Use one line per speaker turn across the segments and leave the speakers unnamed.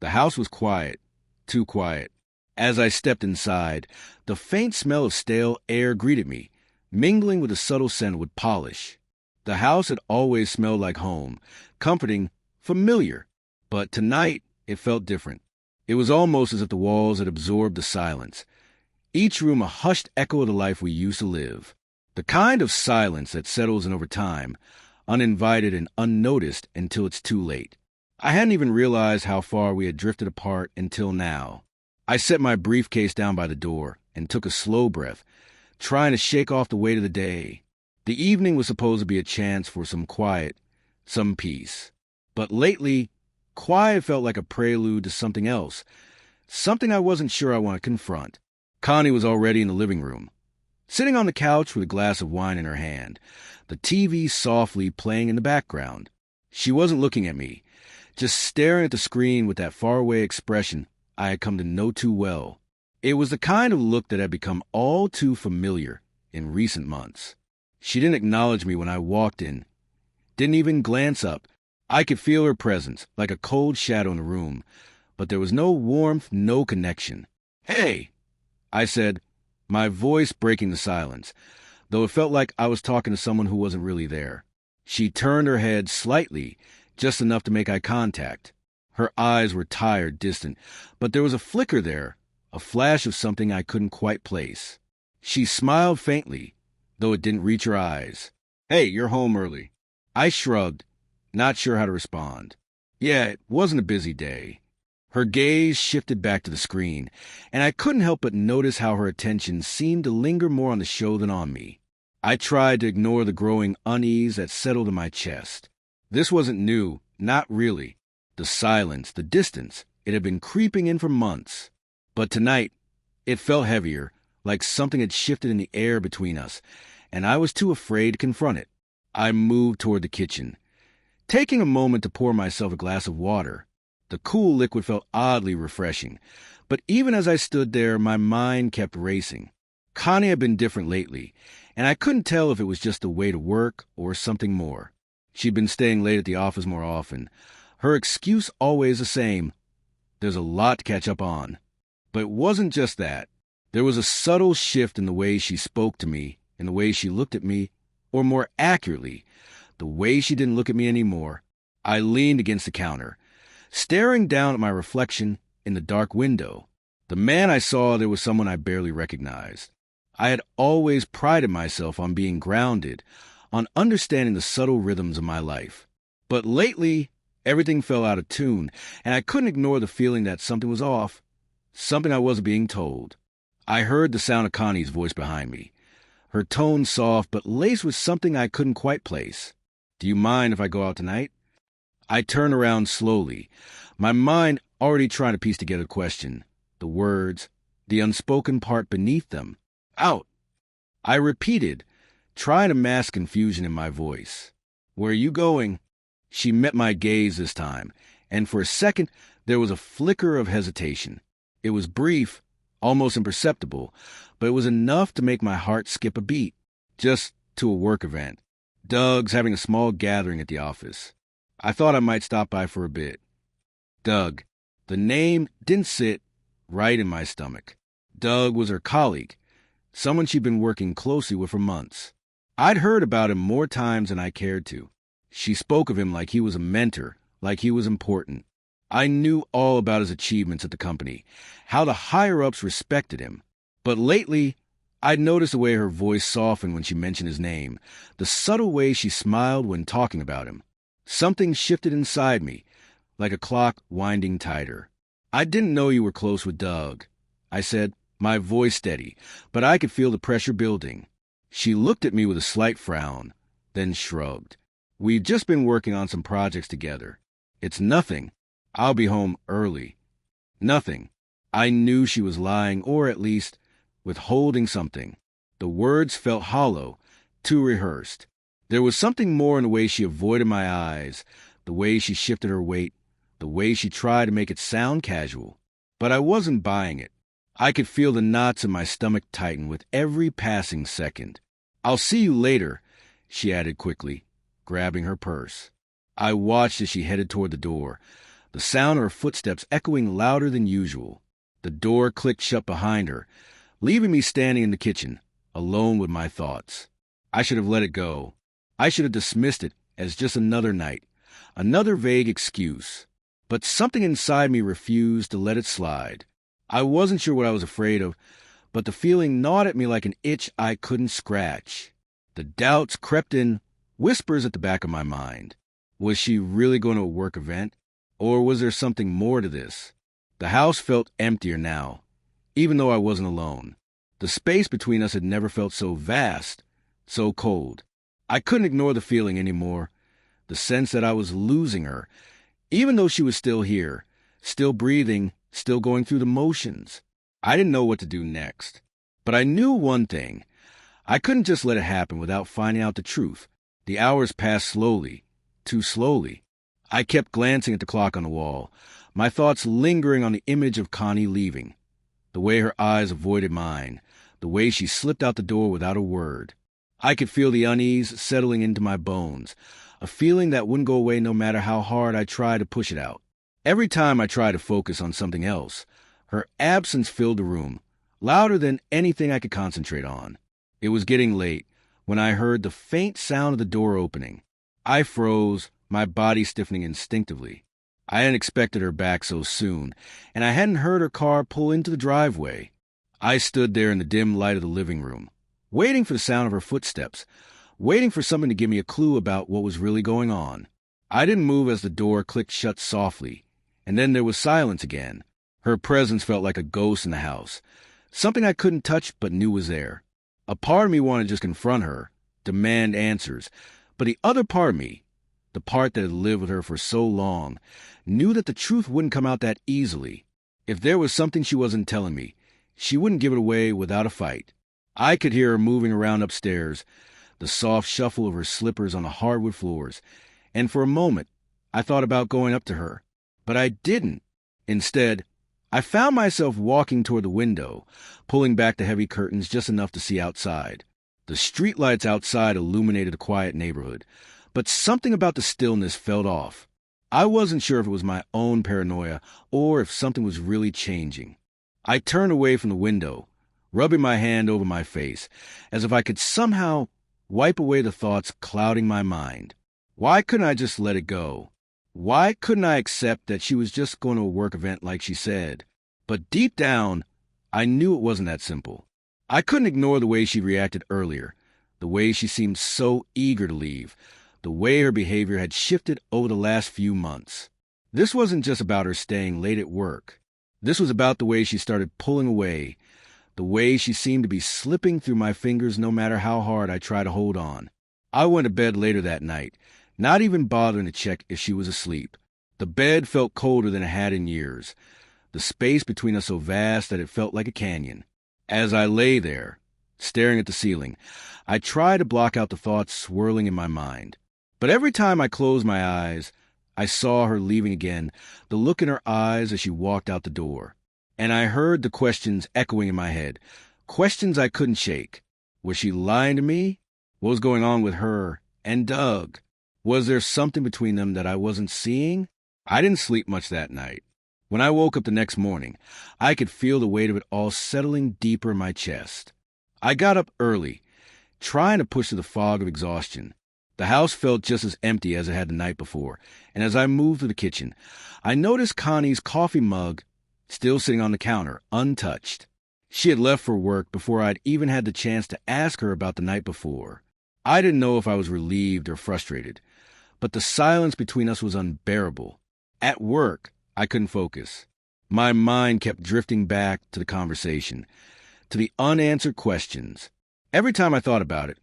The house was quiet, too quiet. As I stepped inside, the faint smell of stale air greeted me, mingling with a subtle scent of polish. The house had always smelled like home, comforting, familiar, but tonight it felt different. It was almost as if the walls had absorbed the silence, each room a hushed echo of the life we used to live. The kind of silence that settles in over time, uninvited and unnoticed until it's too late. I hadn't even realized how far we had drifted apart until now. I set my briefcase down by the door and took a slow breath, trying to shake off the weight of the day. The evening was supposed to be a chance for some quiet, some peace. But lately, quiet felt like a prelude to something else, something I wasn't sure I wanted to confront. Connie was already in the living room, sitting on the couch with a glass of wine in her hand, the TV softly playing in the background. She wasn't looking at me, just staring at the screen with that faraway expression I had come to know too well. It was the kind of look that had become all too familiar in recent months. She didn't acknowledge me when I walked in, didn't even glance up. I could feel her presence, like a cold shadow in the room, but there was no warmth, no connection. "Hey," I said, my voice breaking the silence, though it felt like I was talking to someone who wasn't really there. She turned her head slightly, just enough to make eye contact. Her eyes were tired, distant, but there was a flicker there, a flash of something I couldn't quite place. She smiled faintly, though it didn't reach her eyes. "Hey, you're home early." I shrugged, not sure how to respond. Yeah, it wasn't a busy day. Her gaze shifted back to the screen, and I couldn't help but notice how her attention seemed to linger more on the show than on me. I tried to ignore the growing unease that settled in my chest. This wasn't new, not really. The silence, the distance, it had been creeping in for months. But tonight, it felt heavier, like something had shifted in the air between us, and I was too afraid to confront it. I moved toward the kitchen, taking a moment to pour myself a glass of water. The cool liquid felt oddly refreshing, but even as I stood there, my mind kept racing. Connie had been different lately, and I couldn't tell if it was just the way to work or something more. She'd been staying late at the office more often. Her excuse always the same: there's a lot to catch up on. But it wasn't just that. There was a subtle shift in the way she spoke to me, in the way she looked at me, or more accurately, the way she didn't look at me anymore. I leaned against the counter, staring down at my reflection in the dark window. The man I saw there was someone I barely recognized. I had always prided myself on being grounded, on understanding the subtle rhythms of my life. But lately, everything fell out of tune, and I couldn't ignore the feeling that something was off, something I wasn't being told. I heard the sound of Connie's voice behind me, her tone soft but laced with something I couldn't quite place. "Do you mind if I go out tonight?" I turned around slowly, my mind already trying to piece together the question, the words, the unspoken part beneath them. "Out," I repeated, trying to mask confusion in my voice. "Where are you going?" She met my gaze this time, and for a second there was a flicker of hesitation. It was brief, almost imperceptible, but it was enough to make my heart skip a beat. "Just to a work event. Doug's having a small gathering at the office. I thought I might stop by for a bit." Doug. The name didn't sit right in my stomach. Doug was her colleague, someone she'd been working closely with for months. I'd heard about him more times than I cared to. She spoke of him like he was a mentor, like he was important. I knew all about his achievements at the company, how the higher-ups respected him. But lately, I'd noticed the way her voice softened when she mentioned his name, the subtle way she smiled when talking about him. Something shifted inside me, like a clock winding tighter. "I didn't know you were close with Doug," I said, my voice steady, but I could feel the pressure building. She looked at me with a slight frown, then shrugged. "We've just been working on some projects together. It's nothing. I'll be home early." Nothing. I knew she was lying, or at least withholding something. The words felt hollow, too rehearsed. There was something more in the way she avoided my eyes, the way she shifted her weight, the way she tried to make it sound casual. But I wasn't buying it. I could feel the knots in my stomach tighten with every passing second. "I'll see you later," she added quickly, grabbing her purse. I watched as she headed toward the door, the sound of her footsteps echoing louder than usual. The door clicked shut behind her, leaving me standing in the kitchen, alone with my thoughts. I should have let it go. I should have dismissed it as just another night, another vague excuse. But something inside me refused to let it slide. I wasn't sure what I was afraid of, but the feeling gnawed at me like an itch I couldn't scratch. The doubts crept in, whispers at the back of my mind. Was she really going to a work event? Or was there something more to this? The house felt emptier now, even though I wasn't alone. The space between us had never felt so vast, so cold. I couldn't ignore the feeling anymore, the sense that I was losing her, even though she was still here, still breathing, still going through the motions. I didn't know what to do next. But I knew one thing. I couldn't just let it happen without finding out the truth. The hours passed slowly, too slowly. I kept glancing at the clock on the wall, my thoughts lingering on the image of Connie leaving, the way her eyes avoided mine, the way she slipped out the door without a word. I could feel the unease settling into my bones, a feeling that wouldn't go away no matter how hard I tried to push it out. Every time I tried to focus on something else, her absence filled the room, louder than anything I could concentrate on. It was getting late when I heard the faint sound of the door opening. I froze, my body stiffening instinctively. I hadn't expected her back so soon, and I hadn't heard her car pull into the driveway. I stood there in the dim light of the living room, waiting for the sound of her footsteps, waiting for something to give me a clue about what was really going on. I didn't move as the door clicked shut softly, and then there was silence again. Her presence felt like a ghost in the house, something I couldn't touch but knew was there. A part of me wanted to just confront her, demand answers, but the other part of me, the part that had lived with her for so long, knew that the truth wouldn't come out that easily. If there was something she wasn't telling me, she wouldn't give it away without a fight. I could hear her moving around upstairs, the soft shuffle of her slippers on the hardwood floors, and for a moment, I thought about going up to her. But I didn't. Instead, I found myself walking toward the window, pulling back the heavy curtains just enough to see outside. The streetlights outside illuminated a quiet neighborhood, but something about the stillness felt off. I wasn't sure if it was my own paranoia or if something was really changing. I turned away from the window, rubbing my hand over my face, as if I could somehow wipe away the thoughts clouding my mind. Why couldn't I just let it go? Why couldn't I accept that she was just going to a work event like she said? But deep down, I knew it wasn't that simple. I couldn't ignore the way she reacted earlier, the way she seemed so eager to leave, the way her behavior had shifted over the last few months. This wasn't just about her staying late at work. This was about the way she started pulling away, the way she seemed to be slipping through my fingers no matter how hard I tried to hold on. I went to bed later that night, not even bothering to check if she was asleep. The bed felt colder than it had in years, the space between us so vast that it felt like a canyon. As I lay there, staring at the ceiling, I tried to block out the thoughts swirling in my mind. But every time I closed my eyes, I saw her leaving again, the look in her eyes as she walked out the door. And I heard the questions echoing in my head, questions I couldn't shake. Was she lying to me? What was going on with her and Doug? Was there something between them that I wasn't seeing? I didn't sleep much that night. When I woke up the next morning, I could feel the weight of it all settling deeper in my chest. I got up early, trying to push through the fog of exhaustion. The house felt just as empty as it had the night before, and as I moved to the kitchen, I noticed Connie's coffee mug still sitting on the counter, untouched. She had left for work before I'd even had the chance to ask her about the night before. I didn't know if I was relieved or frustrated, but the silence between us was unbearable. At work, I couldn't focus. My mind kept drifting back to the conversation, to the unanswered questions. Every time I thought about it,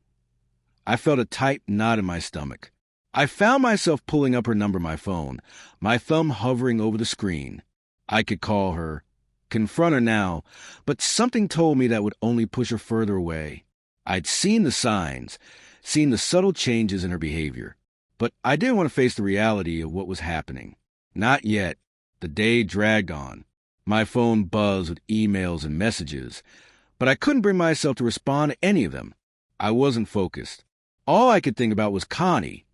I felt a tight knot in my stomach. I found myself pulling up her number on my phone, my thumb hovering over the screen. I could call her, confront her now, but something told me that would only push her further away. I'd seen the signs, seen the subtle changes in her behavior, but I didn't want to face the reality of what was happening. Not yet. The day dragged on. My phone buzzed with emails and messages, but I couldn't bring myself to respond to any of them. I wasn't focused. All I could think about was Connie,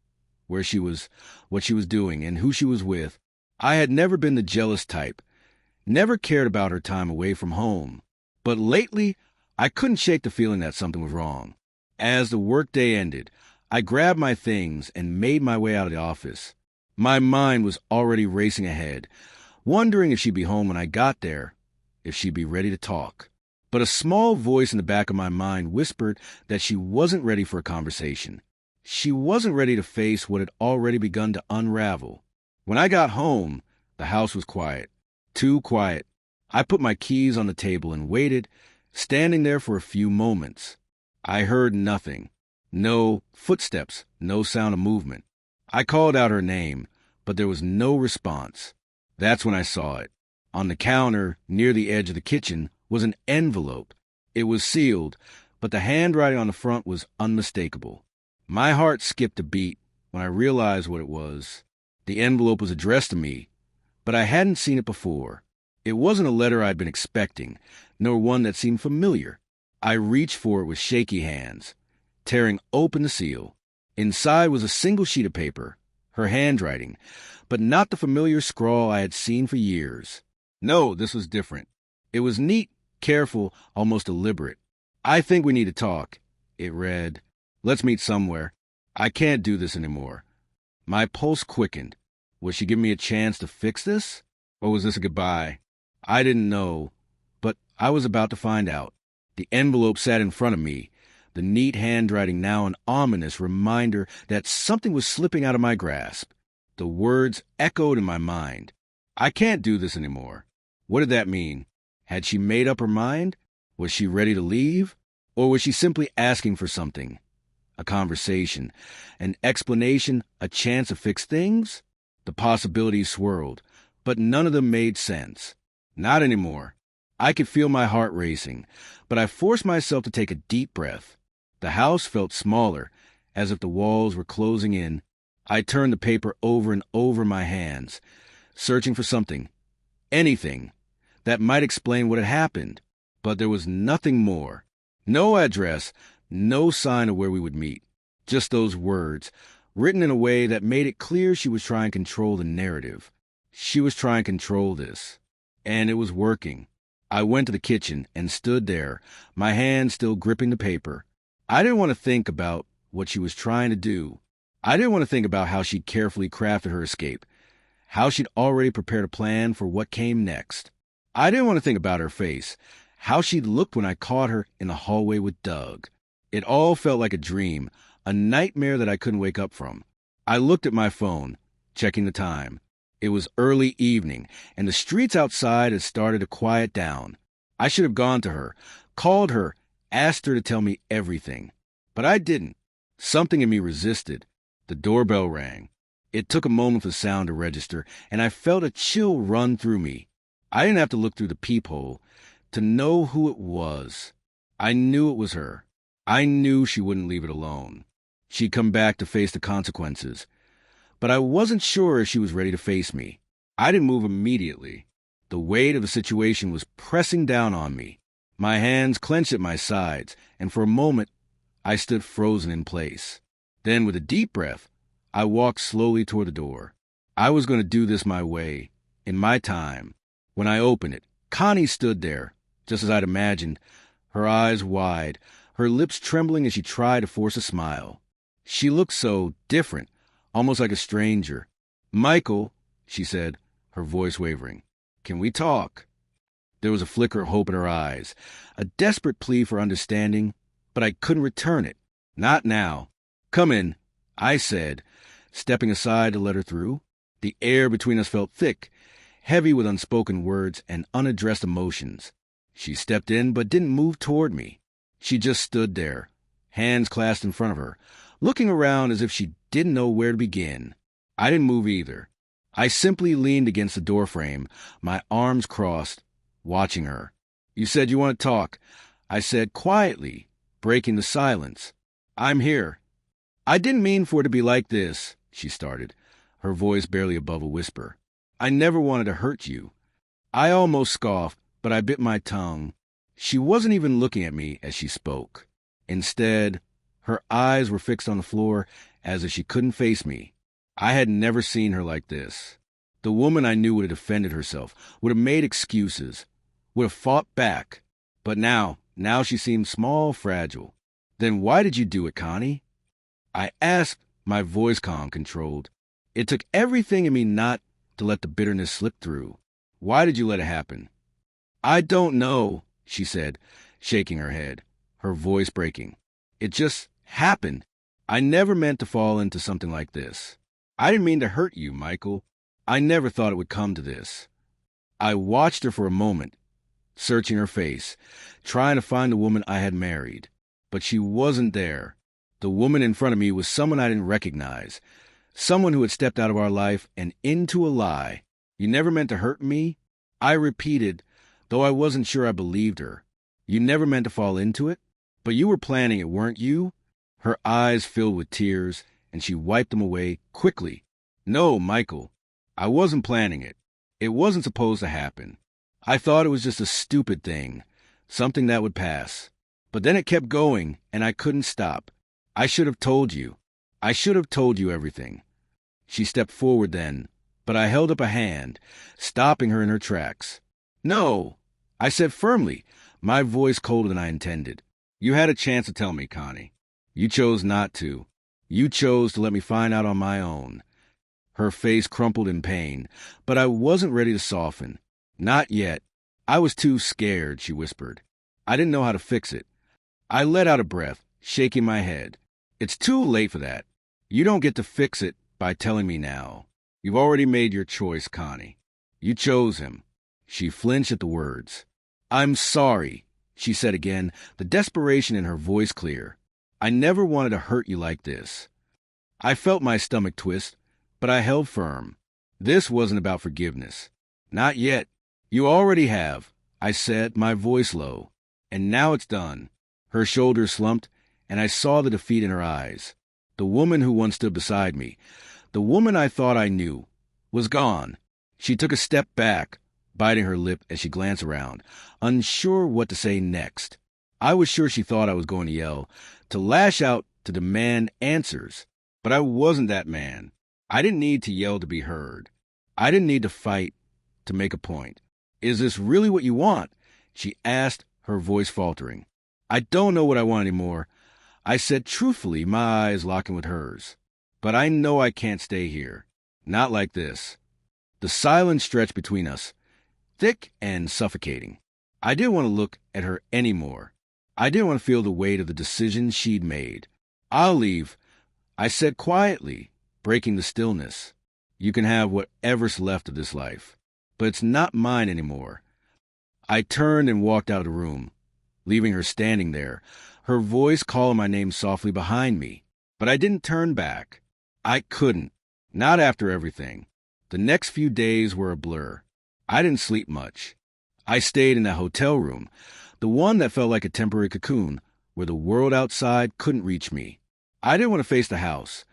where she was, what she was doing, and who she was with. I had never been the jealous type, never cared about her time away from home. But lately, I couldn't shake the feeling that something was wrong. As the workday ended, I grabbed my things and made my way out of the office. My mind was already racing ahead, wondering if she'd be home when I got there, if she'd be ready to talk. But a small voice in the back of my mind whispered that she wasn't ready for a conversation. She wasn't ready to face what had already begun to unravel. When I got home, the house was quiet. Too quiet. I put my keys on the table and waited, standing there for a few moments. I heard nothing. No footsteps, no sound of movement. I called out her name, but there was no response. That's when I saw it. On the counter, near the edge of the kitchen, was an envelope. It was sealed, but the handwriting on the front was unmistakable. My heart skipped a beat when I realized what it was. The envelope was addressed to me, but I hadn't seen it before. It wasn't a letter I'd been expecting, nor one that seemed familiar. I reached for it with shaky hands, tearing open the seal. Inside was a single sheet of paper, her handwriting, but not the familiar scrawl I had seen for years. No, this was different. It was neat, careful, almost deliberate. "I think we need to talk," it read. "Let's meet somewhere. I can't do this anymore." My pulse quickened. Was she giving me a chance to fix this? Or was this a goodbye? I didn't know, but I was about to find out. The envelope sat in front of me, the neat handwriting now an ominous reminder that something was slipping out of my grasp. The words echoed in my mind. "I can't do this anymore." What did that mean? Had she made up her mind? Was she ready to leave? Or was she simply asking for something? A conversation, an explanation, a chance to fix things? The possibilities swirled, but none of them made sense. Not anymore. I could feel my heart racing, but I forced myself to take a deep breath. The house felt smaller, as if the walls were closing in. I turned the paper over and over in my hands, searching for something, anything, that might explain what had happened. But there was nothing more. No address, no sign of where we would meet. Just those words, written in a way that made it clear she was trying to control the narrative. She was trying to control this. And it was working. I went to the kitchen and stood there, my hand still gripping the paper. I didn't want to think about what she was trying to do. I didn't want to think about how she'd carefully crafted her escape, how she'd already prepared a plan for what came next. I didn't want to think about her face, how she'd looked when I caught her in the hallway with Doug. It all felt like a dream, a nightmare that I couldn't wake up from. I looked at my phone, checking the time. It was early evening, and the streets outside had started to quiet down. I should have gone to her, called her, asked her to tell me everything. But I didn't. Something in me resisted. The doorbell rang. It took a moment for the sound to register, and I felt a chill run through me. I didn't have to look through the peephole to know who it was. I knew it was her. I knew she wouldn't leave it alone. She'd come back to face the consequences. But I wasn't sure if she was ready to face me. I didn't move immediately. The weight of the situation was pressing down on me. My hands clenched at my sides, and for a moment, I stood frozen in place. Then, with a deep breath, I walked slowly toward the door. I was going to do this my way, in my time. When I opened it, Connie stood there, just as I'd imagined, her eyes wide, her lips trembling as she tried to force a smile. She looked so different, almost like a stranger. "Michael," she said, her voice wavering, "can we talk?" There was a flicker of hope in her eyes, a desperate plea for understanding, but I couldn't return it. Not now. "Come in," I said, stepping aside to let her through. The air between us felt thick, heavy with unspoken words and unaddressed emotions. She stepped in but didn't move toward me. She just stood there, hands clasped in front of her, looking around as if she didn't know where to begin. I didn't move either. I simply leaned against the doorframe, my arms crossed, watching her. "You said you want to talk," I said quietly, breaking the silence. "I'm here." "I didn't mean for it to be like this," she started, her voice barely above a whisper. "I never wanted to hurt you." I almost scoffed, but I bit my tongue. She wasn't even looking at me as she spoke. Instead, her eyes were fixed on the floor as if she couldn't face me. I had never seen her like this. The woman I knew would have defended herself, would have made excuses, would have fought back. But now she seemed small, fragile. Then why did you do it, Connie? I asked, my voice calm, controlled. It took everything in me not to let the bitterness slip through. Why did you let it happen? I don't know, she said, shaking her head, her voice breaking. It just happened. I never meant to fall into something like this. I didn't mean to hurt you, Michael. I never thought it would come to this. I watched her for a moment, searching her face, trying to find the woman I had married. But she wasn't there. The woman in front of me was someone I didn't recognize, someone who had stepped out of our life and into a lie. You never meant to hurt me? I repeated, though I wasn't sure I believed her. You never meant to fall into it? But you were planning it, weren't you? Her eyes filled with tears, and she wiped them away quickly. No, Michael, I wasn't planning it. It wasn't supposed to happen. I thought it was just a stupid thing, something that would pass. But then it kept going, and I couldn't stop. I should have told you. I should have told you everything. She stepped forward then, but I held up a hand, stopping her in her tracks. No, I said firmly, my voice colder than I intended. You had a chance to tell me, Connie. You chose not to. You chose to let me find out on my own. Her face crumpled in pain, but I wasn't ready to soften. Not yet. I was too scared, she whispered. I didn't know how to fix it. I let out a breath, shaking my head. It's too late for that. You don't get to fix it by telling me now. You've already made your choice, Connie. You chose him. She flinched at the words. I'm sorry, she said again, the desperation in her voice clear. I never wanted to hurt you like this. I felt my stomach twist, but I held firm. This wasn't about forgiveness. Not yet. You already have, I said, my voice low. And now it's done. Her shoulders slumped, and I saw the defeat in her eyes. The woman who once stood beside me, the woman I thought I knew, was gone. She took a step back, biting her lip as she glanced around, unsure what to say next. I was sure she thought I was going to yell, to lash out, to demand answers. But I wasn't that man. I didn't need to yell to be heard. I didn't need to fight to make a point. Is this really what you want? She asked, her voice faltering. I don't know what I want anymore. I said truthfully, my eyes locking with hers. But I know I can't stay here. Not like this. The silence stretched between us, thick and suffocating. I didn't want to look at her anymore. I didn't want to feel the weight of the decision she'd made. I'll leave, I said quietly, breaking the stillness. You can have whatever's left of this life, but it's not mine anymore. I turned and walked out of the room, leaving her standing there, her voice calling my name softly behind me. But I didn't turn back. I couldn't. Not after everything. The next few days were a blur. I didn't sleep much. I stayed in that hotel room, the one that felt like a temporary cocoon, where the world outside couldn't reach me. I didn't want to face the house.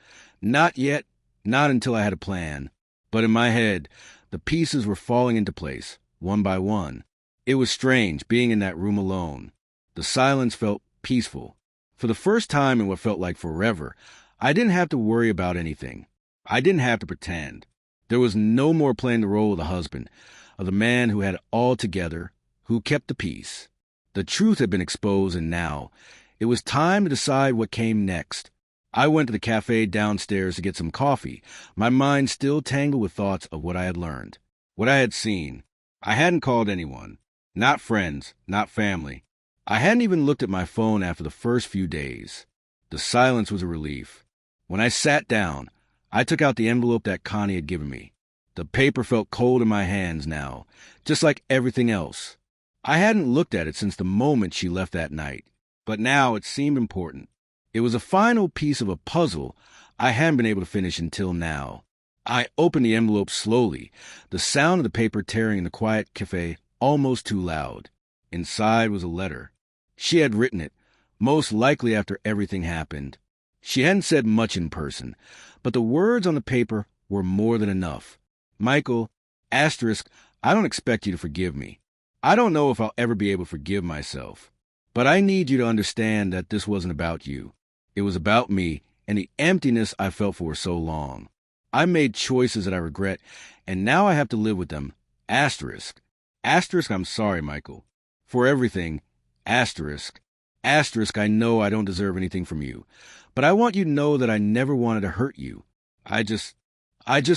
Not yet, not until I had a plan. But in my head, the pieces were falling into place, one by one. It was strange being in that room alone. The silence felt peaceful. For the first time in what felt like forever, I didn't have to worry about anything. I didn't have to pretend. There was no more playing the role of the husband, of the man who had it all together, who kept the peace. The truth had been exposed, and now it was time to decide what came next. I went to the cafe downstairs to get some coffee, my mind still tangled with thoughts of what I had learned, what I had seen. I hadn't called anyone, not friends, not family. I hadn't even looked at my phone after the first few days. The silence was a relief. When I sat down, I took out the envelope that Connie had given me. The paper felt cold in my hands now, just like everything else. I hadn't looked at it since the moment she left that night, but now it seemed important. It was a final piece of a puzzle I hadn't been able to finish until now. I opened the envelope slowly, the sound of the paper tearing in the quiet cafe almost too loud. Inside was a letter. She had written it, most likely after everything happened. She hadn't said much in person, but the words on the paper were more than enough. Michael, asterisk, I don't expect you to forgive me. I don't know if I'll ever be able to forgive myself. But I need you to understand that this wasn't about you. It was about me and the emptiness I felt for so long. I made choices that I regret, and now I have to live with them. Asterisk. Asterisk, I'm sorry, Michael. For everything. Asterisk. Asterisk, I know I don't deserve anything from you. But I want you to know that I never wanted to hurt you. I just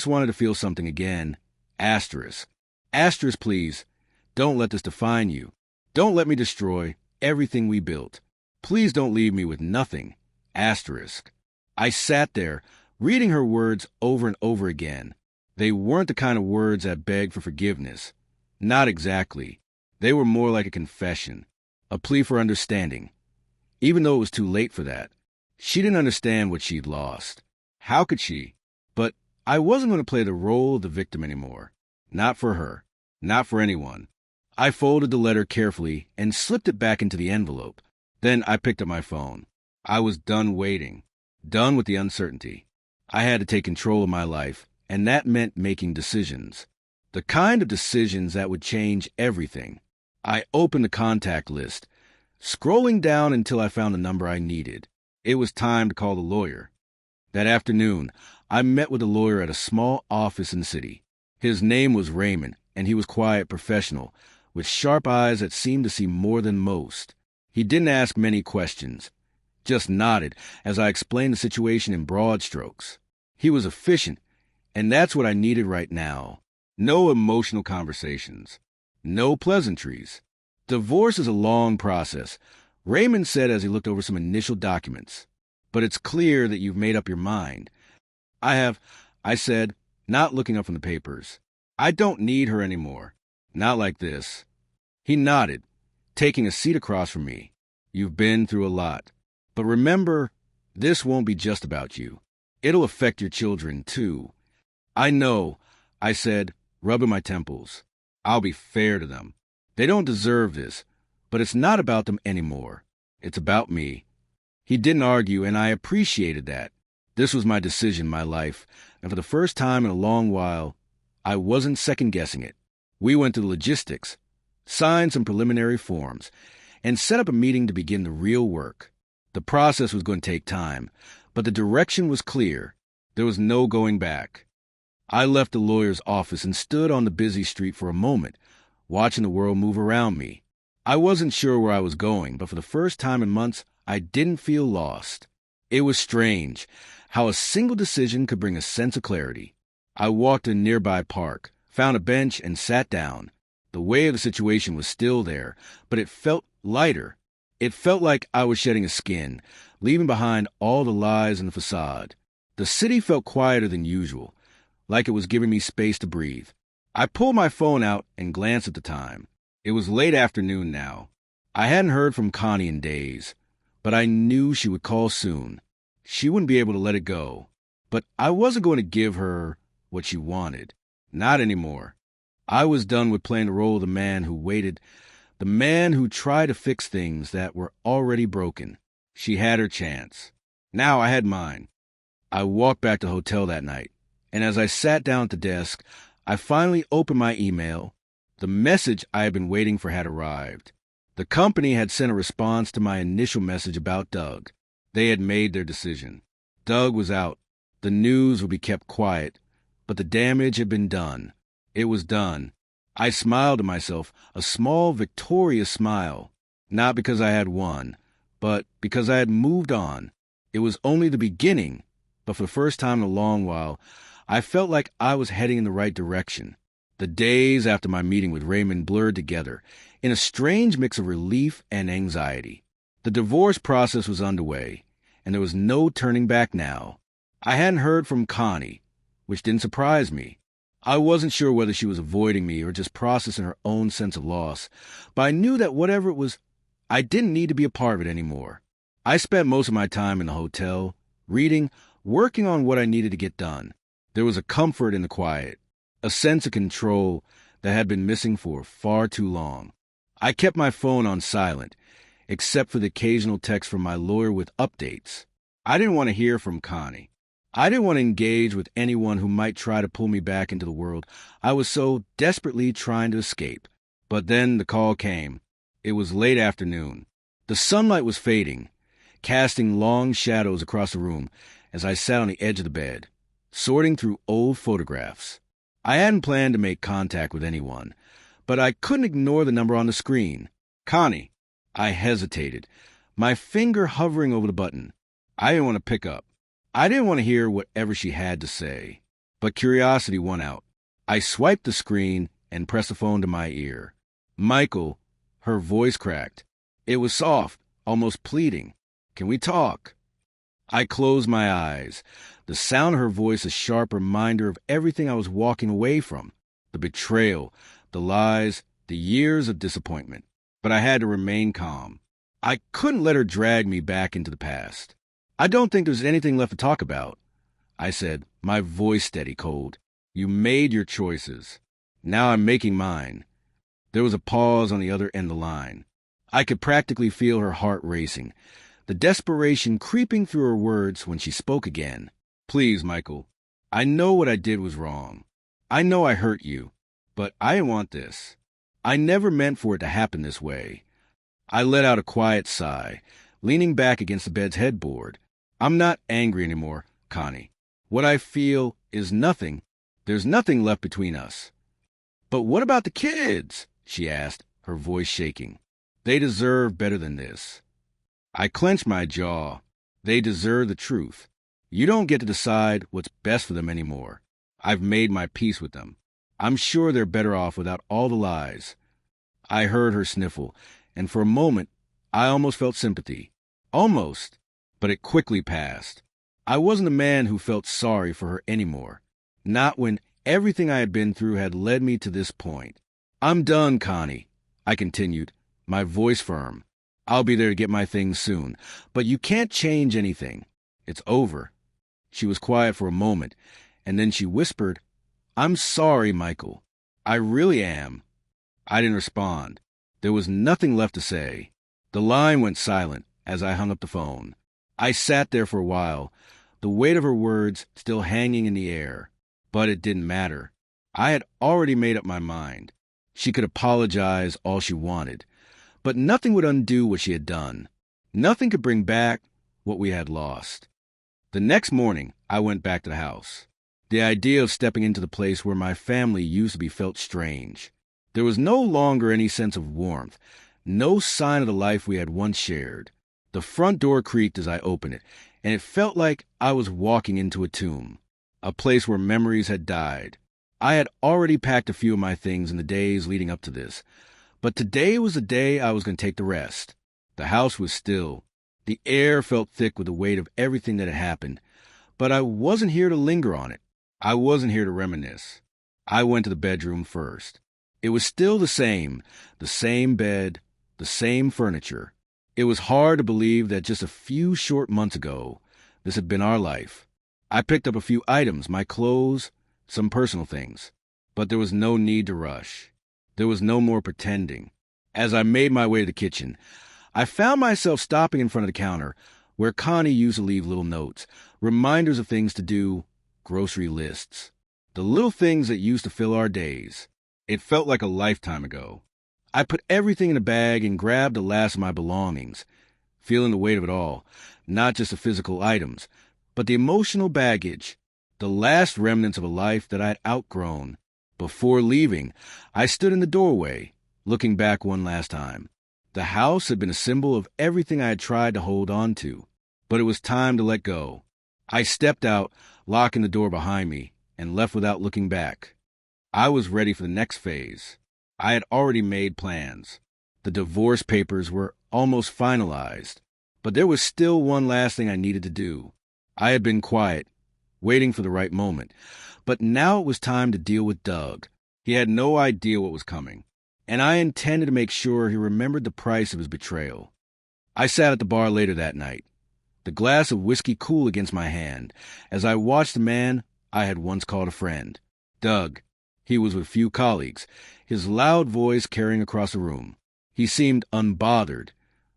wanted to feel something again. Asterisk. Asterisk, please. Don't let this define you. Don't let me destroy everything we built. Please don't leave me with nothing. Asterisk. I sat there, reading her words over and over again. They weren't the kind of words that begged for forgiveness. Not exactly. They were more like a confession, a plea for understanding. Even though it was too late for that. She didn't understand what she'd lost. How could she? But I wasn't going to play the role of the victim anymore. Not for her. Not for anyone. I folded the letter carefully and slipped it back into the envelope. Then I picked up my phone. I was done waiting. Done with the uncertainty. I had to take control of my life, and that meant making decisions. The kind of decisions that would change everything. I opened the contact list, scrolling down until I found the number I needed. It was time to call the lawyer. That afternoon, I met with a lawyer at a small office in the city. His name was Raymond, and he was quiet, professional, with sharp eyes that seemed to see more than most. He didn't ask many questions, just nodded as I explained the situation in broad strokes. He was efficient, and that's what I needed right now. No emotional conversations. No pleasantries. Divorce is a long process, Raymond said as he looked over some initial documents. But it's clear that you've made up your mind. I have, I said, not looking up from the papers. I don't need her anymore. Not like this. He nodded, taking a seat across from me. You've been through a lot. But remember, this won't be just about you. It'll affect your children, too. I know, I said, rubbing my temples. I'll be fair to them. They don't deserve this, but it's not about them anymore. It's about me. He didn't argue, and I appreciated that. This was my decision, my life, and for the first time in a long while, I wasn't second-guessing it. We went through logistics, signed some preliminary forms, and set up a meeting to begin the real work. The process was going to take time, but the direction was clear. There was no going back. I left the lawyer's office and stood on the busy street for a moment, watching the world move around me. I wasn't sure where I was going, but for the first time in months, I didn't feel lost. It was strange how a single decision could bring a sense of clarity. I walked to a nearby park, found a bench, and sat down. The weight of the situation was still there, but it felt lighter. It felt like I was shedding a skin, leaving behind all the lies and the facade. The city felt quieter than usual, like it was giving me space to breathe. I pulled my phone out and glanced at the time. It was late afternoon now. I hadn't heard from Connie in days, but I knew she would call soon. She wouldn't be able to let it go. But I wasn't going to give her what she wanted. Not anymore. I was done with playing the role of the man who waited, the man who tried to fix things that were already broken. She had her chance. Now I had mine. I walked back to the hotel that night, and as I sat down at the desk, I finally opened my email. The message I had been waiting for had arrived. The company had sent a response to my initial message about Doug. They had made their decision. Doug was out. The news would be kept quiet, but the damage had been done. It was done. I smiled to myself, a small, victorious smile. Not because I had won, but because I had moved on. It was only the beginning, but for the first time in a long while, I felt like I was heading in the right direction. The days after my meeting with Raymond blurred together in a strange mix of relief and anxiety. The divorce process was underway, and there was no turning back now. I hadn't heard from Connie, which didn't surprise me. I wasn't sure whether she was avoiding me or just processing her own sense of loss, but I knew that whatever it was, I didn't need to be a part of it anymore. I spent most of my time in the hotel, reading, working on what I needed to get done. There was a comfort in the quiet, a sense of control that had been missing for far too long. I kept my phone on silent, except for the occasional text from my lawyer with updates. I didn't want to hear from Connie. I didn't want to engage with anyone who might try to pull me back into the world I was so desperately trying to escape. But then the call came. It was late afternoon. The sunlight was fading, casting long shadows across the room as I sat on the edge of the bed. sorting through old photographs. I hadn't planned to make contact with anyone, but I couldn't ignore the number on the screen. Connie. I hesitated, my finger hovering over the button. I didn't want to pick up. I didn't want to hear whatever she had to say. But curiosity won out. I swiped the screen and pressed the phone to my ear. Michael. Her voice cracked. It was soft, almost pleading. Can we talk? I closed my eyes. The sound of her voice a sharp reminder of everything I was walking away from. The betrayal, the lies, the years of disappointment. But I had to remain calm. I couldn't let her drag me back into the past. I don't think there's anything left to talk about, I said, my voice steady cold. You made your choices. Now I'm making mine. There was a pause on the other end of the line. I could practically feel her heart racing, the desperation creeping through her words when she spoke again. Please, Michael, I know what I did was wrong. I know I hurt you, but I didn't want this. I never meant for it to happen this way. I let out a quiet sigh, leaning back against the bed's headboard. I'm not angry anymore, Connie. What I feel is nothing. There's nothing left between us. But what about the kids? She asked, her voice shaking. They deserve better than this. I clenched my jaw. They deserve the truth. You don't get to decide what's best for them anymore. I've made my peace with them. I'm sure they're better off without all the lies. I heard her sniffle, and for a moment, I almost felt sympathy. Almost, but it quickly passed. I wasn't a man who felt sorry for her anymore. Not when everything I had been through had led me to this point. I'm done, Connie, I continued, my voice firm. I'll be there to get my things soon, but you can't change anything. It's over. She was quiet for a moment, and then she whispered, I'm sorry, Michael. I really am. I didn't respond. There was nothing left to say. The line went silent as I hung up the phone. I sat there for a while, the weight of her words still hanging in the air. But it didn't matter. I had already made up my mind. She could apologize all she wanted, but nothing would undo what she had done. Nothing could bring back what we had lost. The next morning, I went back to the house. The idea of stepping into the place where my family used to be felt strange. There was no longer any sense of warmth, no sign of the life we had once shared. The front door creaked as I opened it, and it felt like I was walking into a tomb, a place where memories had died. I had already packed a few of my things in the days leading up to this, but today was the day I was going to take the rest. The house was still. The air felt thick with the weight of everything that had happened, but I wasn't here to linger on it. I wasn't here to reminisce. I went to the bedroom first. It was still the same bed, the same furniture. It was hard to believe that just a few short months ago, this had been our life. I picked up a few items, my clothes, some personal things, but there was no need to rush. There was no more pretending. As I made my way to the kitchen, I found myself stopping in front of the counter where Connie used to leave little notes, reminders of things to do, grocery lists, the little things that used to fill our days. It felt like a lifetime ago. I put everything in a bag and grabbed the last of my belongings, feeling the weight of it all, not just the physical items, but the emotional baggage, the last remnants of a life that I had outgrown. Before leaving, I stood in the doorway, looking back one last time. The house had been a symbol of everything I had tried to hold on to, but it was time to let go. I stepped out, locking the door behind me, and left without looking back. I was ready for the next phase. I had already made plans. The divorce papers were almost finalized, but there was still one last thing I needed to do. I had been quiet, waiting for the right moment, but now it was time to deal with Doug. He had no idea what was coming, and I intended to make sure he remembered the price of his betrayal. I sat at the bar later that night, the glass of whiskey cool against my hand, as I watched the man I had once called a friend. Doug. He was with a few colleagues, his loud voice carrying across the room. He seemed unbothered,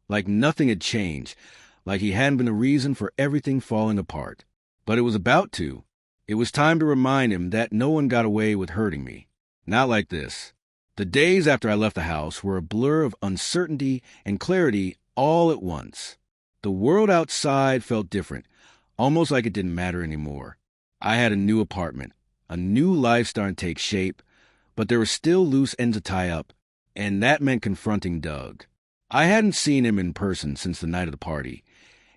like nothing had changed, like he hadn't been the reason for everything falling apart. But it was about to. It was time to remind him that no one got away with hurting me. Not like this. The days after I left the house were a blur of uncertainty and clarity all at once. The world outside felt different, almost like it didn't matter anymore. I had a new apartment, a new life starting to take shape, but there were still loose ends to tie up, and that meant confronting Doug. I hadn't seen him in person since the night of the party,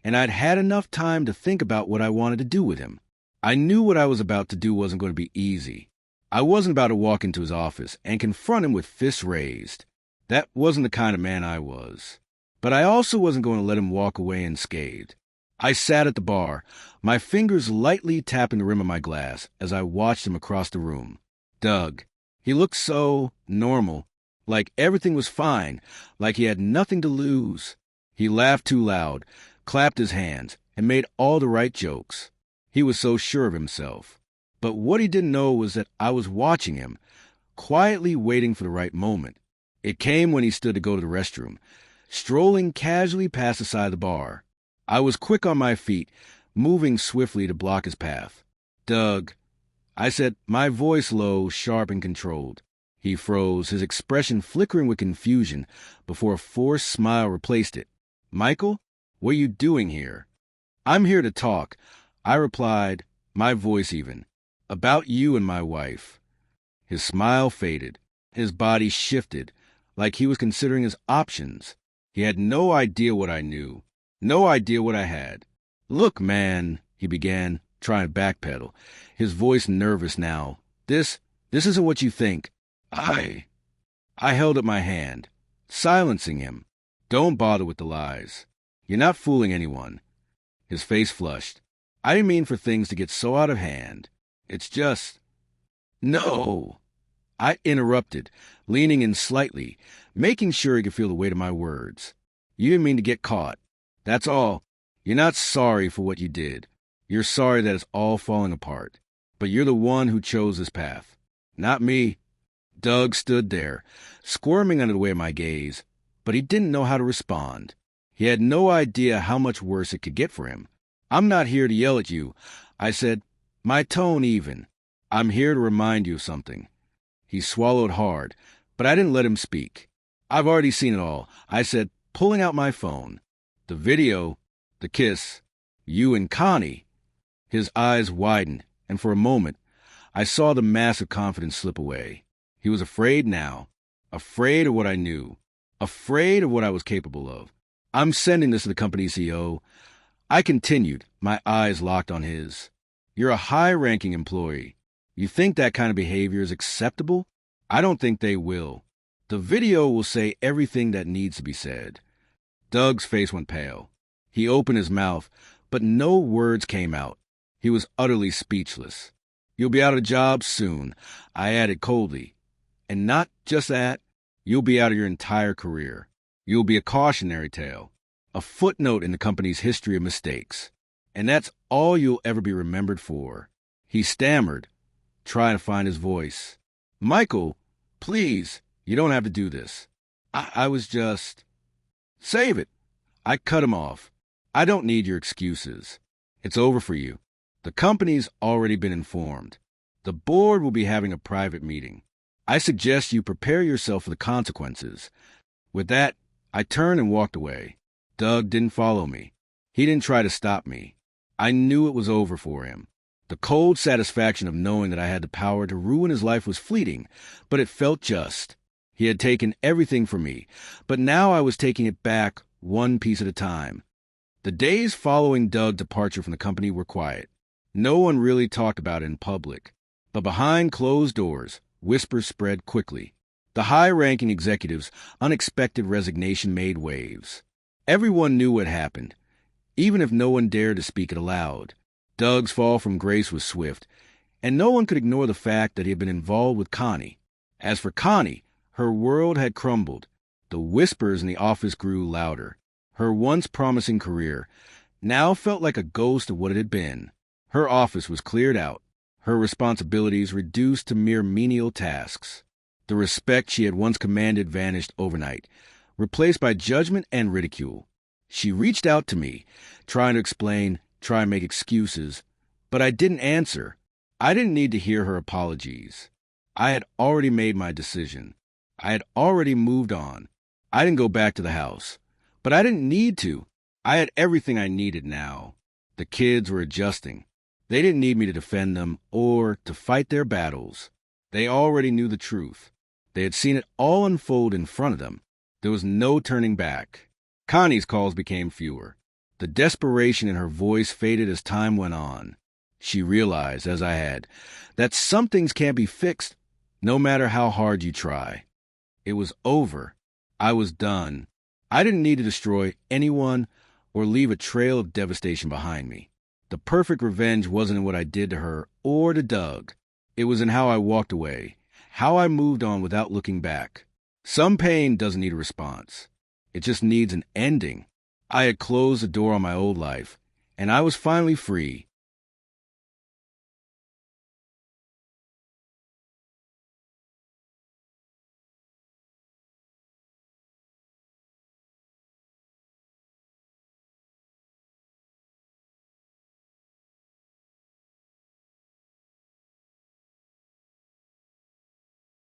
and I'd had enough time to think about what I wanted to do with him. I knew what I was about to do wasn't going to be easy. I wasn't about to walk into his office and confront him with fists raised. That wasn't the kind of man I was. But I also wasn't going to let him walk away unscathed. I sat at the bar, my fingers lightly tapping the rim of my glass as I watched him across the room. Doug. He looked so normal, like everything was fine, like he had nothing to lose. He laughed too loud, clapped his hands, and made all the right jokes. He was so sure of himself. But what he didn't know was that I was watching him, quietly waiting for the right moment. It came when he stood to go to the restroom, strolling casually past the side of the bar. I was quick on my feet, moving swiftly to block his path. "Doug," I said, my voice low, sharp, and controlled. He froze, his expression flickering with confusion before a forced smile replaced it. "Michael, what are you doing here?" "I'm here to talk," I replied, my voice even. "About you and my wife." His smile faded. His body shifted, like he was considering his options. He had no idea what I knew, no idea what I had. "Look, man," he began, trying to backpedal, his voice nervous now. This isn't what you think. I held up my hand, silencing him. "Don't bother with the lies. You're not fooling anyone." His face flushed. "I didn't mean for things to get so out of hand. It's just—" "No," I interrupted, leaning in slightly, making sure he could feel the weight of my words. "You didn't mean to get caught. That's all. You're not sorry for what you did. You're sorry that it's all falling apart. But you're the one who chose this path. Not me." Doug stood there, squirming under the weight of my gaze, but he didn't know how to respond. He had no idea how much worse it could get for him. "I'm not here to yell at you," I said, my tone even. "I'm here to remind you of something." He swallowed hard, but I didn't let him speak. "I've already seen it all," I said, pulling out my phone. "The video, the kiss, you and Connie." His eyes widened, and for a moment, I saw the mask of confidence slip away. He was afraid now, afraid of what I knew, afraid of what I was capable of. "I'm sending this to the company CEO." I continued, my eyes locked on his. "You're a high-ranking employee. You think that kind of behavior is acceptable? I don't think they will. The video will say everything that needs to be said." Doug's face went pale. He opened his mouth, but no words came out. He was utterly speechless. "You'll be out of a job soon," I added coldly. "And not just that, you'll be out of your entire career. You'll be a cautionary tale, a footnote in the company's history of mistakes. And that's all you'll ever be remembered for." He stammered, trying to find his voice. "Michael, please, you don't have to do this. I was just—" "Save it." I cut him off. "I don't need your excuses. It's over for you. The company's already been informed. The board will be having a private meeting. I suggest you prepare yourself for the consequences." With that, I turned and walked away. Doug didn't follow me. He didn't try to stop me. I knew it was over for him. The cold satisfaction of knowing that I had the power to ruin his life was fleeting, but it felt just. He had taken everything from me, but now I was taking it back one piece at a time. The days following Doug's departure from the company were quiet. No one really talked about it in public. But behind closed doors, whispers spread quickly. The high-ranking executive's unexpected resignation made waves. Everyone knew what happened, even if no one dared to speak it aloud. Doug's fall from grace was swift, and no one could ignore the fact that he had been involved with Connie. As for Connie, her world had crumbled. The whispers in the office grew louder. Her once promising career now felt like a ghost of what it had been. Her office was cleared out, her responsibilities reduced to mere menial tasks. The respect she had once commanded vanished overnight, replaced by judgment and ridicule. She reached out to me, trying to explain, trying to make excuses, but I didn't answer. I didn't need to hear her apologies. I had already made my decision. I had already moved on. I didn't go back to the house. But I didn't need to. I had everything I needed now. The kids were adjusting. They didn't need me to defend them or to fight their battles. They already knew the truth. They had seen it all unfold in front of them. There was no turning back. Connie's calls became fewer. The desperation in her voice faded as time went on. She realized, as I had, that some things can't be fixed, no matter how hard you try. It was over. I was done. I didn't need to destroy anyone or leave a trail of devastation behind me. The perfect revenge wasn't in what I did to her or to Doug. It was in how I walked away, how I moved on without looking back. Some pain doesn't need a response. It just needs an ending. I had closed the door on my old life, and I was finally free.